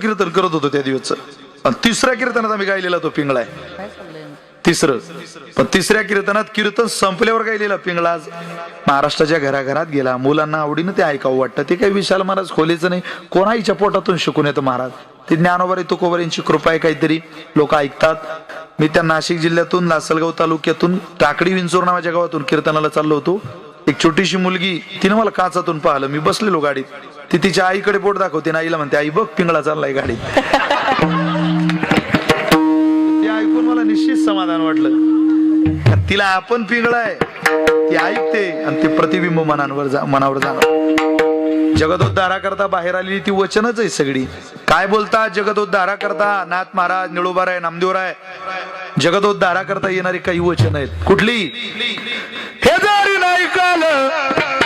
कीर्तन करत होतो त्या दिवसचं. तिसऱ्या कीर्तनात आम्ही गायलेला तो पिंगळा आहे. तिसरं पण तिसऱ्या कीर्तनात कीर्तन संपल्यावर गायलेला पिंगळा आज महाराष्ट्राच्या घराघरात गेला. मुलांना आवडीनं ते ऐकावं वाटतं. ते काही विशाल महाराज खोलीचं नाही, कोणाहीच्या पोटातून शिकून येतं महाराज. ते ज्ञानोबा तुकोबा यांची कृपा आहे, काहीतरी लोक ऐकतात. मी त्या नाशिक जिल्ह्यातून लासलगाव तालुक्यातून टाकडी विंचूर नावाच्या गावातून कीर्तनाला चाललो होतो. एक छोटीशी मुलगी, तिनं मला काचातून पाहिलं. मी बसलेलो गाडीत, ती तिच्या आईकडे बोट दाखवते ना, आईला म्हणते आई बघ पिंगळा चाललाय गाडीत. ते ऐकून मला निश्चित समाधान वाटलं. तिला आपण पिंगळा आहे ती ऐकते आणि ते प्रतिबिंब मनावर जाणं. जगदोद्धारा करता बाहेर आलेली ती वचनच आहे सगळी. काय बोलतात जगदोद्धारा करता? नाथ महाराज, निळोबाराय, नामदेवराय, जगदोद्धारा करता येणारी काही वचन आहेत. कुठली? हे जरी नाही काल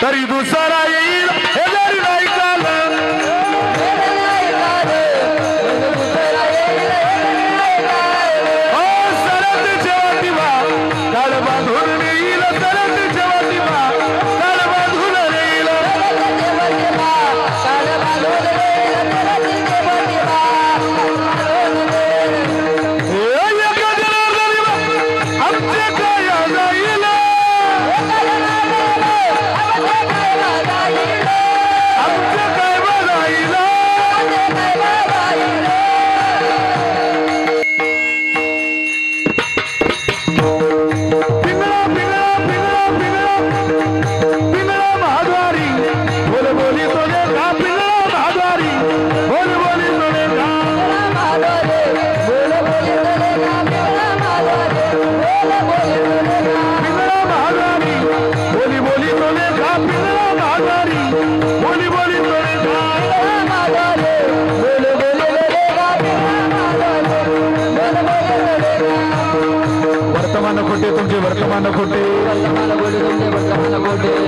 तरी दुसरा येईल, हे जरी नाही काल सरत जेव्हा दिवा काळ बांधून येईल, सरत जेव्हा दिवा काळ बांधून येईल. आमचे काय जाईल, आमचे काय बघाईल. पिंगळा पिंगळा पिंगळा पिंगळा पिंगळा महाद्वारी बोल बोली तोले का, पिंगळा महाद्वारी बोल बोली तोले का, पिंगळा महाद्वारी बोली बोली तोले का, पिंगळा महाद्वारी बोली बोली तोले का. वर्तमान खोटे तुमचे वर्तमान खोटे,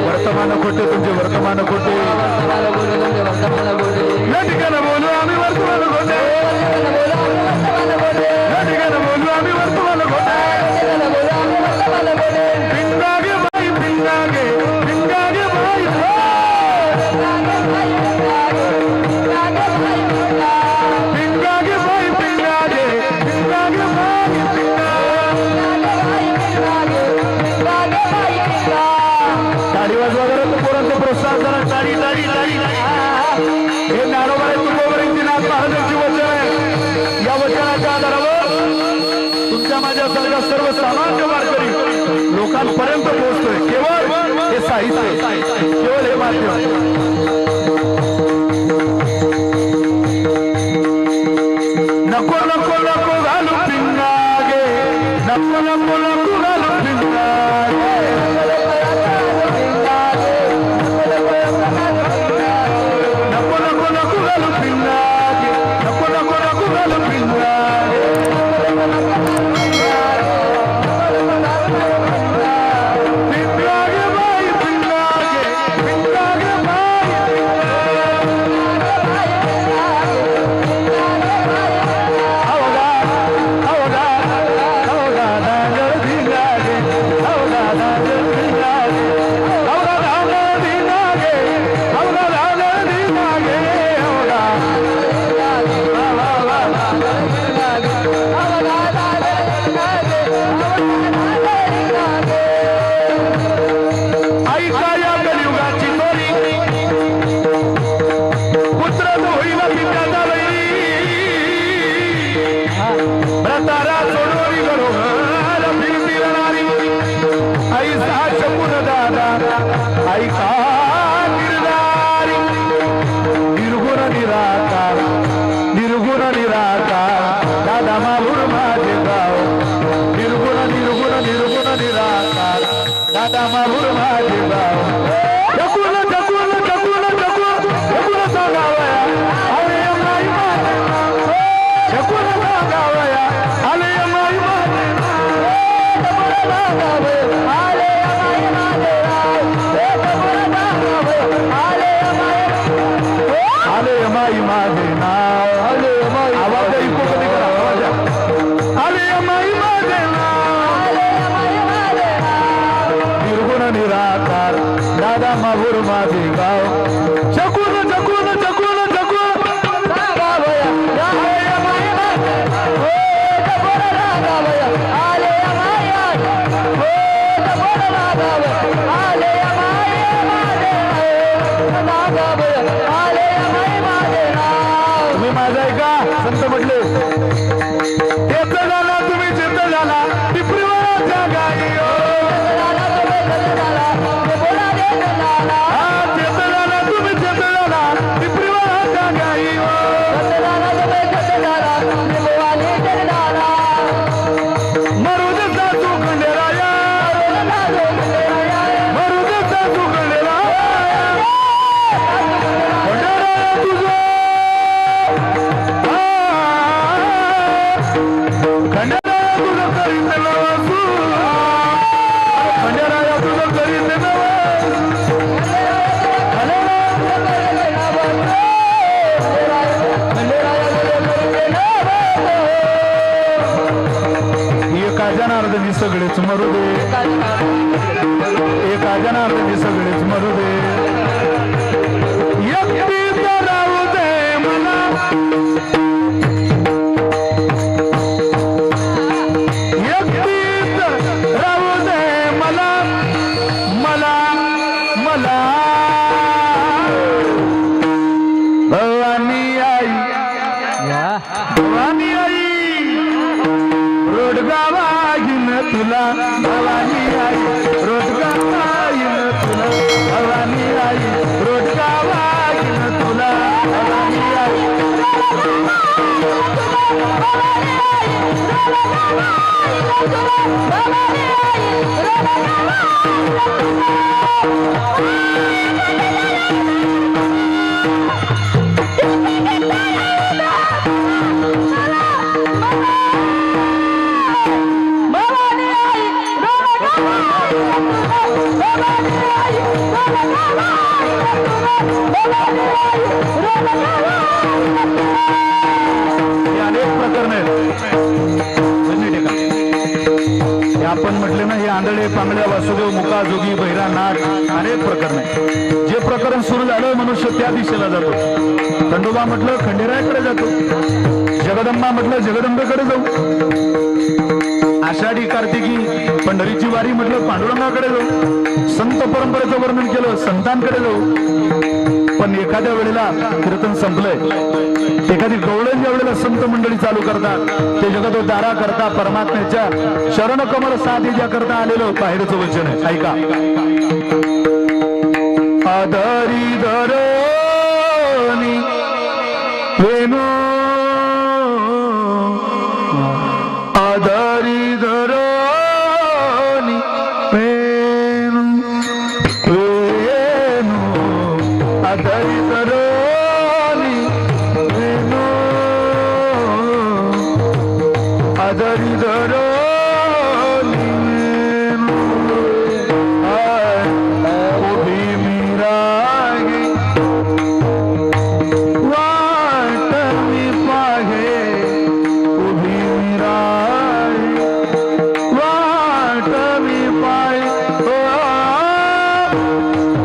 वर्तमान खोटे तुमचे वर्तमान खोटे. या ठिकाणी बोलू आम्ही वर्तमान खोटे, या ठिकाणी बोलू आम्ही वर्तमान खोटे. पिंगागे बाई पिंगागे, पिंगागे बाई, पिंगागे बाई पिंगागे, पिंगागे बाई पिंगा. टाळी वाजवा जरा पोरांचं प्रोत्साहन करा. टाळी टाळी टाळी. हे ज्ञानोबा तुकोबारांची नाथ महाराजांची वचन आहे. या वचनाच्या आधारावर तुमच्या माझ्यासारख्या सर्वसामान्य वारकरी लोकांपर्यंत पोहोचतोय. केवळ हे साहित्य, केवळ हे माध्यम. नको नको नको घालू पिंगागे, नको नको नको घालू पिंगागे, नको नको नको घालू पिंगागे, नको नको नको घालू पिंगागे. पिंगागे बाई पिंगागे, पिंगागे बाई, अवघा अवघा अवघा डांगर धिंगागे, अवघा डांगर धिंगागे, अवघा डांगर धिंगागे, अवघा डांगर धिंगागे, अवघा ऐका या कलियुगाची तोरी, पुत्र होईल पित्याचा वैरी. प्रतारा सोडोरी घरोघर फिरणारी, आई साच पुन दादा ऐका निर्धारी. निर्गुण निराकार, निर्गुण निराकार दादा माहूर माझे गाव. निर्गुण निर्गुण निर्गुण निराकार दादा माहूर माझे गाव. जगून जगून जगून जगून जगून सांगावया अरे माई माझे नाव. जगून सांगावया अरे माई माझे नाव. जगून सांगावे अरे माई माझे नाव. जगून सांगावे अरे माई माझे नाव. अरे माई आवाज ऐकू कधी करा, आवाज अरे माई माझे नाव. निर्गुण निराकार दादा माहूर माझे गाव. जगून जगून जगून जगून सांगावया संत म्हटले येत झाला तुम्ही चित्त झाला टिपरीवरच्या गाई हो. हा, चित्त झाला तुम्ही चित्त झाला टिपरीवरच्या गाई हो. मरुद सासू खंडेराया मरुद सासू खंडेराया खंडेराया तुझं खंडेराया तुझं करीत नवसू खंडेराया तुझं करीत एका जनार्दनी सगळेच मरू दे एका जनार्दनी सगळेच मरू दे एकटीच राहू दे मला एकटीच राहू दे मला मला मला भवानी आई भवानी आई रोडगावा घेऊन तुला भवानी आई रोडगावा घेऊन तुला भवानी आई रोडगावा घेऊन तुला भवानी आई अनेक प्रकरण आहेत हे आपण म्हटले ना हे आंधळे पांगड्या वासुदेव मुका जोगी बहिरा नाट अनेक प्रकरण आहे जे प्रकरण सुरू झालं मनुष्य त्या दिशेला जातो खंडोबा म्हटलं खंडेरायाकडे जातो जगदंबा म्हटलं जगदंबेकडे जाऊ आषाढी कार्तिकी पंढरीची वारी म्हटलं पांडुरंगाकडे जाऊ संत परंपरेचं वर्णन केलं संतांकडे जाऊ पण एखाद्या वेळेला कीर्तन संपलंय एखादी गवळण ज्या वेळेला संत मंडळी चालू करतात ते जगदोद्धारा करता परमात्म्याच्या शरण कमल साधेच्या करता आलेलं बाहेरचं वचन आहे ऐका आधारी धरोनी वेणू आधारी धरोनी वेणू वेणू आधारी धरोनी वेणू आधारी धरोनी उभी मिरागी वाट मी पाहे उभी मिरागी वाट मी पाहे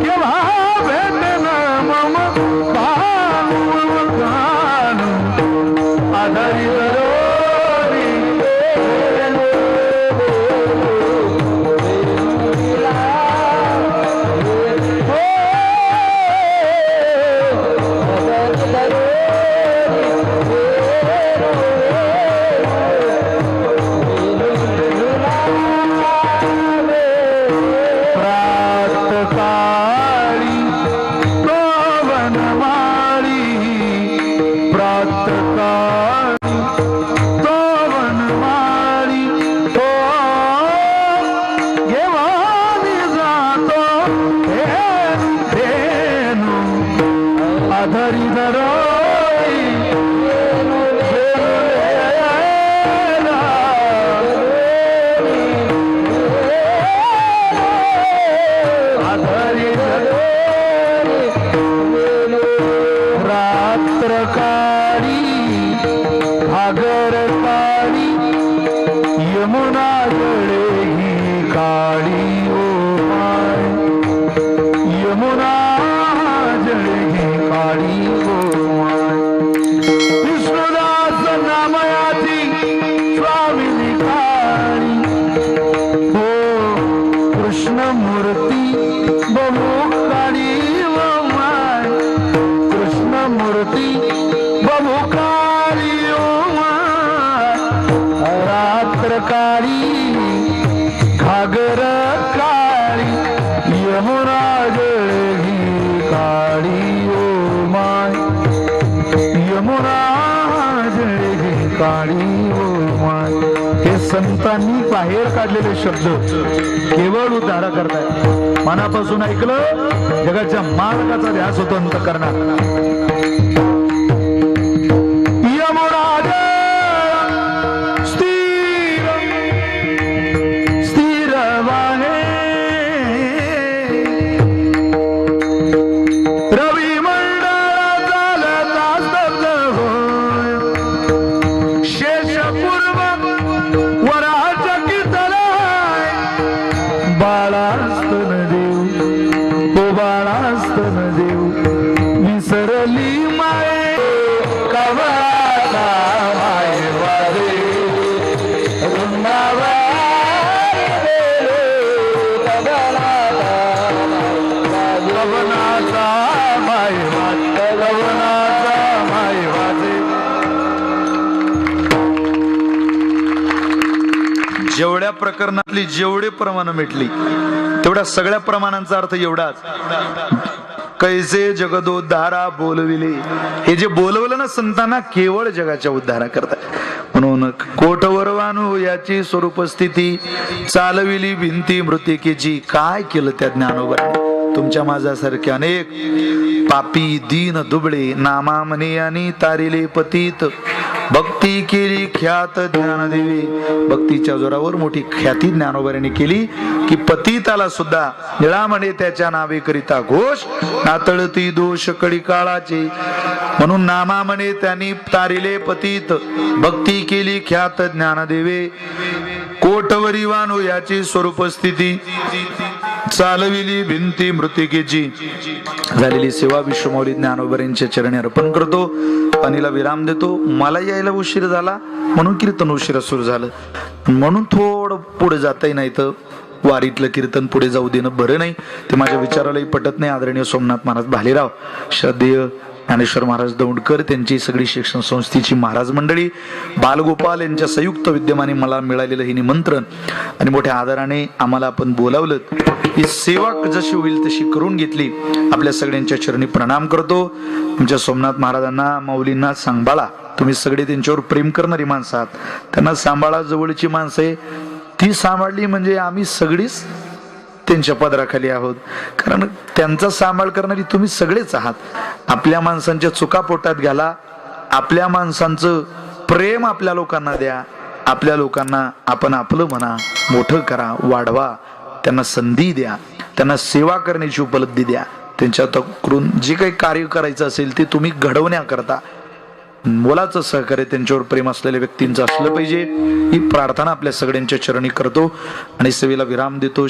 केव्हा भेटन मम कानू कानू आधारी कृष्णमूर्ती बमुका काळी रात्र काळी घागर काळी यमुना जळली काळी ओ माय यमुना जळली काळी ओ माय. हे संतांनी बाहेर काढलेले शब्द केवळ उद्धार करताय. मनापासून ऐकलं जगाच्या मार्गाचा ध्यास होतो अंतःकरणात. जेवढ्या प्रकरणातली जेवढे प्रमाण मिटली तेवढ्या सगळ्या प्रमाणांचा अर्थ एवढाच. कैसे जगदोद्धारा बोलविले, हे जे बोलवलं ना संतांना केवळ जगाच्या उद्धारा करतात. म्हणून कोटवरवानू याची स्वरूप स्थिती चालविली भिंती मृतिकेची. काय केलं त्या ज्ञानोबाने? तुमच्या माझ्यासारखे अनेक पापी दीन दुबळे नामा म्हणे आणि तारिले पतित भक्ती केली ख्यात ज्ञानदेवी. भक्तीच्या जोरावर मोठी ख्याती ज्ञानोबाने केली की पतिताला सुद्धा निळामणे त्याच्या नावे करिता घोष नातळती दोष कडी काळाचे. म्हणून नामा म्हणे त्यांनी तारिले पतित भक्ती केली ख्यात ज्ञानदेवे. कोटवरी वानू याची स्वरूप स्थिती चालविली भिंती मृतिकेची. झालेली सेवा विश्वमौली ज्ञानोबऱ्यांच्या चरणी अर्पण करतो. पाणीला विराम देतो. मला यायला उशीर झाला म्हणून कीर्तन उशिरा सुरू झालं, म्हणून थोडं पुढे जाताही नाही तर वारीतलं कीर्तन पुढे जाऊ देणं बरं नाही. ते माझ्या विचारालाही पटत नाही. आदरणीय सोमनाथ महाराज भालेराव, श्रद्धेय ज्ञानेश्वर महाराज दौंडकर, त्यांची सगळी शिक्षण संस्थेची महाराज मंडळी, बालगोपाल यांच्या संयुक्त विद्यमाने मला मिळालेलं हे निमंत्रण आणि मोठ्या आदराने आम्हाला आपण बोलावलं. ही सेवा जशी होईल तशी करून घेतली. आपल्या सगळ्यांच्या चरणी प्रणाम करतो. तुमच्या सोमनाथ महाराजांना माऊलींना सांभाळा. तुम्ही सगळे त्यांच्यावर प्रेम करणारी माणसं आहात. त्यांना सांभाळा. जवळची माणसं आहे ती सांभाळली म्हणजे आम्ही सगळीच त्यांच्या पदराखाली आहोत. कारण त्यांचा सांभाळ करणारी तुम्ही सगळेच आहात. आपल्या माणसांच्या चुका पोटात घाला. आपल्या माणसांचं प्रेम आपल्या लोकांना द्या. आपल्या लोकांना आपण आपलं म्हणा, मोठं करा, वाढवा. त्यांना संधी द्या. त्यांना सेवा करण्याची उपलब्धी द्या. त्यांच्याकडून जे काही कार्य करायचं असेल ते तुम्ही घडवण्याकरता मोलाचं सहकार्य त्यांच्यावर प्रेम असलेल्या व्यक्तींचं असलं पाहिजे. ही प्रार्थना आपल्या सगळ्यांच्या चरणी करतो आणि सेवेला विराम देतो.